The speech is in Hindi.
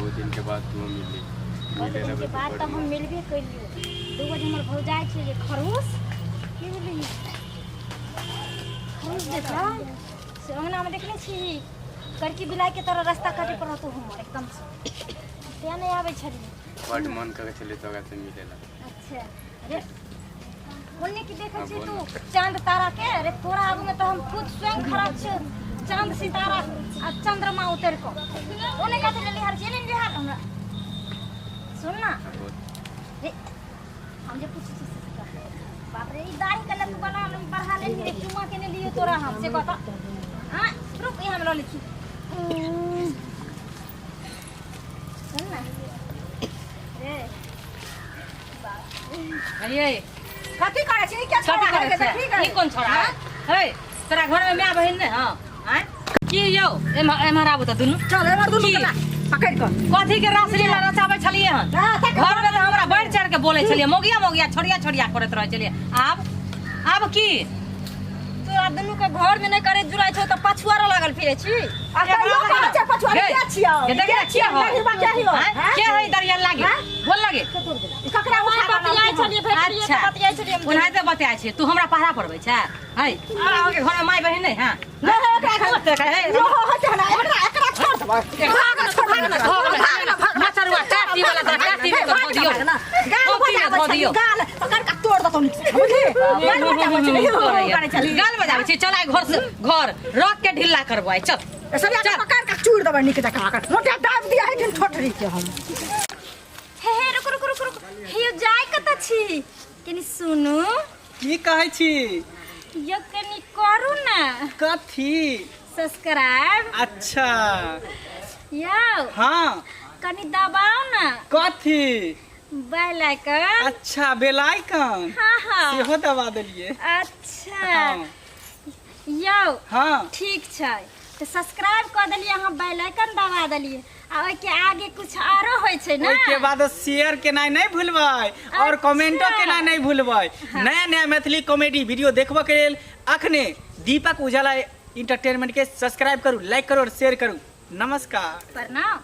बहुत दिन के बाद तू मिली बहुत दिन के बाद तब हम मिलबे कइलियो। दूगो हमर भौजाई छै जे खरगोश की भेलै खरगोश देखला से अंगना में देखले छी करकी बिलाई के तरह रास्ता काटे पड़तो हमर एकदम ते नहीं आवे छली। बड़ मन करे छले तोरा से मिलेला। अच्छा अरे बोलने की देखे छी तू चांद तारा के। अरे तोरा आगू में तो हम खुद स्वयं खड़ा छ चांद सितारा आ चंद्रमा उतर को ओने कहते ले हर जेने बिहार हमरा सुन ना रे हम जे पूछी बाप रे ई दाढ़ी के लत बना बढ़ा ले रे चुमा के ने लियो तोरा हम से बता हां रुक ई हम ल लिखी सुन ना रे अरे कथी करे छी क्या छोड़ा करे ठीक है ई कौन छोड़ा है तेरा घर में मां बहन ने हां हैं की यौ एमहर आबू त दुनु चल एमहर दुनु कला पकड़ कर कथी के रासली रचाबै छलिए हन घर में तो हमरा बढ़ चढ़ के बोले छलिए मोगिया मोगिया छोड़िया छोड़िया करत रह छलिए अब की तोरा दुनु के घर में नहीं करे जुराई छौ त पछुआरा लागल फिरे छी आ तो बच्चा पछुआरा क्या छियो ये देख क्या हो क्या हिलो क्या है दरिया लागे बोल लागे ककरा उठा बतियाई छलिए भेटिए त बतियाई छलिए उन्हाते बताय छी तू हमरा पढ़ा पढ़बै छै है आगे घर में माय बहिन नहीं हां नहीं एकरा छोड़ दबा मचरुआ टाटी वाला टाटी में धो दियो टोपी में धो दियो गाल पकड़ के तोड़ दतो बुझी गाल बजाबै छी चल घर से घर रख के ढिल्ला करबै चल सब पकड़ के चूड़ दबा निक जका मोटा दाब दिया है दिन ठोठरी के हम हे रुक रुक रुक रुक हे जाय कत छी कनी सुनु की कहै छी यो कनी करू ना कथी सब्सक्राइब अच्छा यो हाँ कनी दबाओ ना कथी बेल आइकन अच्छा बेल आइकन हाँ हाँ सेहो दबा देलिए अच्छा हाँ यो हाँ ठीक छै तो सब्सक्राइब कर देलिए अहाँ बेल आइकन दबा देलिए आ ओइ के आगे कुछ आरो होय छै ना ओके बाद शेयर केनाइ नहीं भूलबै और कमेंटो केनाइ नहीं भूलबै नया नया मैथिली कॉमेडी वीडियो देखबो के लेल अखने दीपक उजाला इंटरटेनमेंट के सब्सक्राइब करू लाइक करू और शेयर करू नमस्कार प्रणाम।